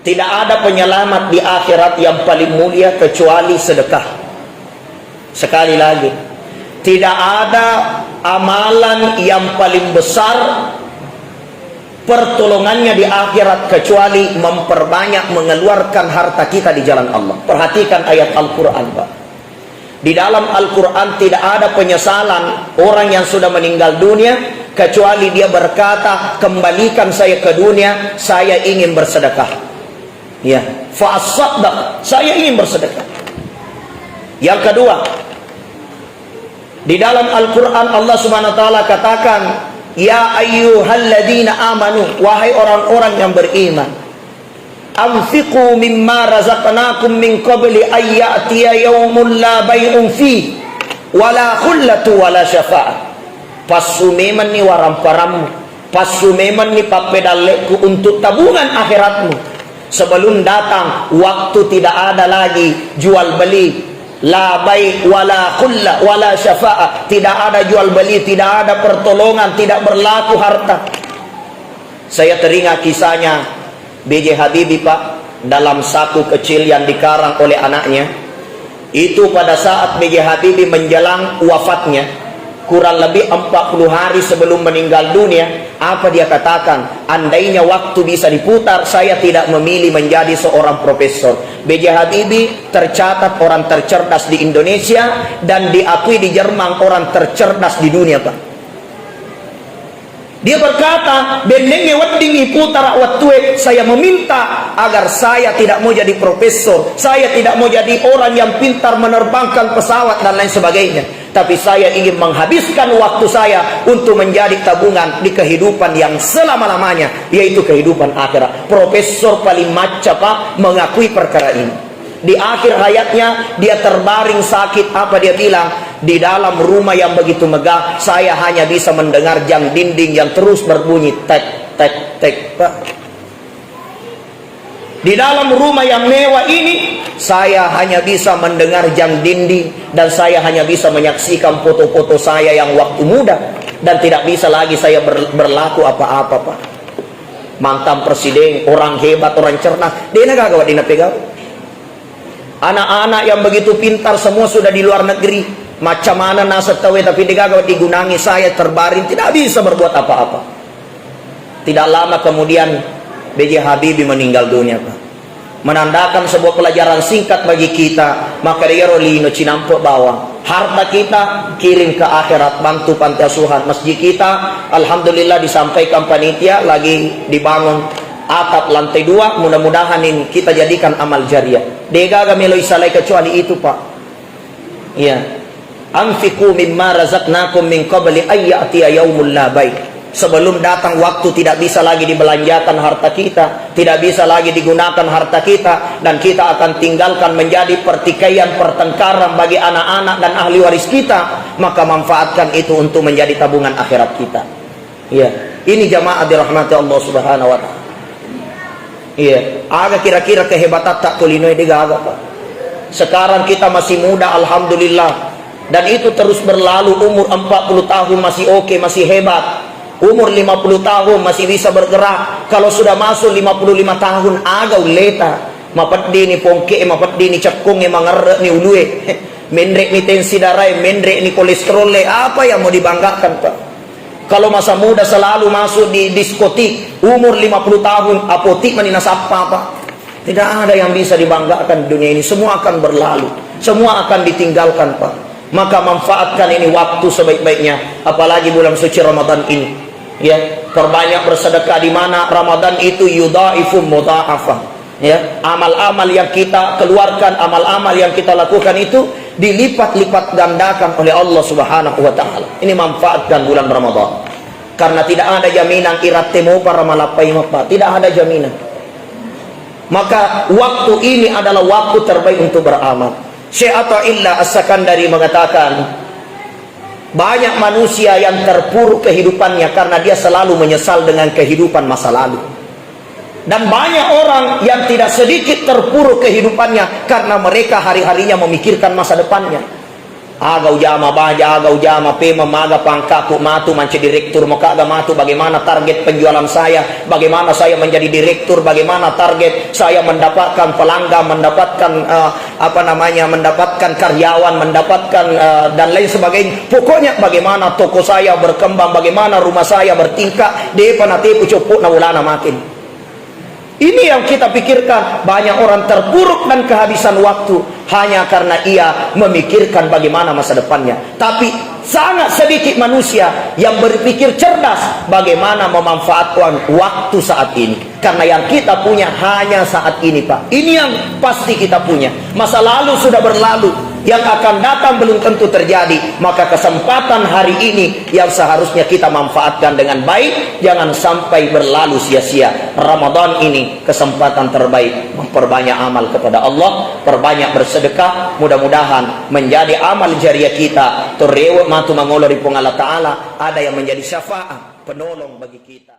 Tidak ada penyelamat di akhirat yang paling mulia kecuali sedekah. Sekali lagi, tidak ada amalan yang paling besar pertolongannya di akhirat kecuali memperbanyak mengeluarkan harta kita di jalan Allah. Perhatikan ayat Al-Quran, Pak. Di dalam Al-Quran tidak ada penyesalan orang yang sudah meninggal dunia kecuali dia berkata, kembalikan saya ke dunia, saya ingin bersedekah. Ya, fa'asaddaq, saya ingin bersedekah. Yang kedua, di dalam Al-Quran Allah Subhanahu wa taala katakan, ya ayyuhalladzina amanu, wahai orang-orang yang beriman, anfiqu mimma razaqnakum min qabli an ya'tiya yaumun la bay'un fi wala khullatu wala syafa'ah. Pasumeman ni waramparam, pasumeman ni papedaleku untuk tabungan akhiratmu. Sebelum datang waktu tidak ada lagi jual beli, la bai wala khulla wala syafa'ah, tidak ada jual beli, tidak ada pertolongan, tidak berlaku harta. Saya teringat kisahnya B.J. Habibie, Pak, dalam saku kecil yang dikarang oleh anaknya. Itu pada saat B.J. Habibie menjelang wafatnya, kurang lebih 40 hari sebelum meninggal dunia, apa dia katakan? Andainya waktu bisa diputar, saya tidak memilih menjadi seorang profesor. B.J. Habibie tercatat orang tercerdas di Indonesia dan diakui di Jerman orang tercerdas di dunia, Pak. Dia berkata, benenge wadingi putar watue, saya meminta agar saya tidak mau jadi profesor, saya tidak mau jadi orang yang pintar menerbangkan pesawat dan lain sebagainya, tapi saya ingin menghabiskan waktu saya untuk menjadi tabungan di kehidupan yang selama-lamanya, yaitu kehidupan akhirat. Profesor paling maca, Pak, mengakui perkara ini. Di akhir hayatnya dia terbaring sakit. Apa dia bilang? Di dalam rumah yang begitu megah, saya hanya bisa mendengar jam dinding yang terus berbunyi tek tek tek, Pak. Di dalam rumah yang mewah ini, saya hanya bisa mendengar jam dinding dan saya hanya bisa menyaksikan foto-foto saya yang waktu muda, dan tidak bisa lagi saya berlaku apa-apa, Pak. Mantan presiden, orang hebat, orang cerdas, dia nagagawa di pegang. Anak-anak yang begitu pintar semua sudah di luar negeri. Macam mana nasa tahu, tapi digagawa digunangi, saya terbaring tidak bisa berbuat apa-apa. Tidak lama kemudian B.J. Habibie meninggal dunia, Pak. Menandakan sebuah pelajaran singkat bagi kita. Maka dia rolino cinampuk bawah, harta kita kirim ke akhirat, bantu panti asuhan. Masjid kita alhamdulillah disampaikan panitia lagi dibangun atap lantai 2, mudah-mudahan ini kita jadikan amal jariah. Degaga meloi salai kecuali itu, Pak. Ya. Anfiqu mimma razaqnakum min qabli ayyatiya yaumul la bai. Sebelum datang waktu tidak bisa lagi dibelanjakan harta kita, tidak bisa lagi digunakan harta kita, dan kita akan tinggalkan menjadi pertikaian, pertengkaran bagi anak-anak dan ahli waris kita. Maka manfaatkan itu untuk menjadi tabungan akhirat kita. Ya. Ini jamaah dirahmati Allah Subhanahu wa taala. Iya, agak kira-kira kehebatan tak kulinoi digaga, Pak. Sekarang kita masih muda, alhamdulillah, dan itu terus berlalu. Umur 40 tahun masih oke, masih hebat. Umur 50 tahun masih bisa bergerak. Kalau sudah masuk 55 tahun, agak uleta. Mapadi ni pongke, mapadi ni cekung, mangerre ni ulue. Mendrek ni tensi darah, mendrek ni kolesterol, apa yang mau dibanggakan, Pak? Kalau masa muda selalu masuk di diskotik, umur 50 tahun, apotik manina sapa, Pak. Tidak ada yang bisa dibanggakan di dunia ini. Semua akan berlalu, semua akan ditinggalkan, Pak. Maka manfaatkan ini waktu sebaik-baiknya, apalagi bulan suci Ramadan ini. Ya, perbanyak bersedekah di mana Ramadan itu yudhaifu mudha'afah. Ya, amal-amal yang kita keluarkan, amal-amal yang kita lakukan itu dilipat-lipat gandakan oleh Allah Subhanahu wa taala. Ini manfaatkan bulan Ramadan. Karena tidak ada jaminan irat temu para malapai mapa, tidak ada jaminan. Maka waktu ini adalah waktu terbaik untuk beramal. Syekh Athaillah As-Sakandari mengatakan, banyak manusia yang terpuruk kehidupannya karena dia selalu menyesal dengan kehidupan masa lalu. Dan banyak orang yang tidak sedikit terpuruk kehidupannya karena mereka hari-harinya memikirkan masa depannya. Agaw jama baja, agaw jama pema maga pangkaku matu manci direktur makaga matu, bagaimana target penjualan saya, bagaimana saya menjadi direktur, bagaimana target saya mendapatkan pelanggan, mendapatkan mendapatkan karyawan, mendapatkan dan lain sebagainya. Pokoknya bagaimana toko saya berkembang, bagaimana rumah saya bertingkat, depa nanti pucupuk na ulana makin. Ini yang kita pikirkan. Banyak orang terpuruk dan kehabisan waktu hanya karena ia memikirkan bagaimana masa depannya. Tapi sangat sedikit manusia yang berpikir cerdas bagaimana memanfaatkan waktu saat ini. Karena yang kita punya hanya saat ini, Pak. Ini yang pasti kita punya. Masa lalu sudah berlalu, yang akan datang belum tentu terjadi. Maka kesempatan hari ini yang seharusnya kita manfaatkan dengan baik, jangan sampai berlalu sia-sia. Ramadan ini kesempatan terbaik, memperbanyak amal kepada Allah, perbanyak bersedekah, mudah-mudahan menjadi amal jariah kita. Terrewat matu mangolori pung Allah Ta'ala, ada yang menjadi syafaat, penolong bagi kita.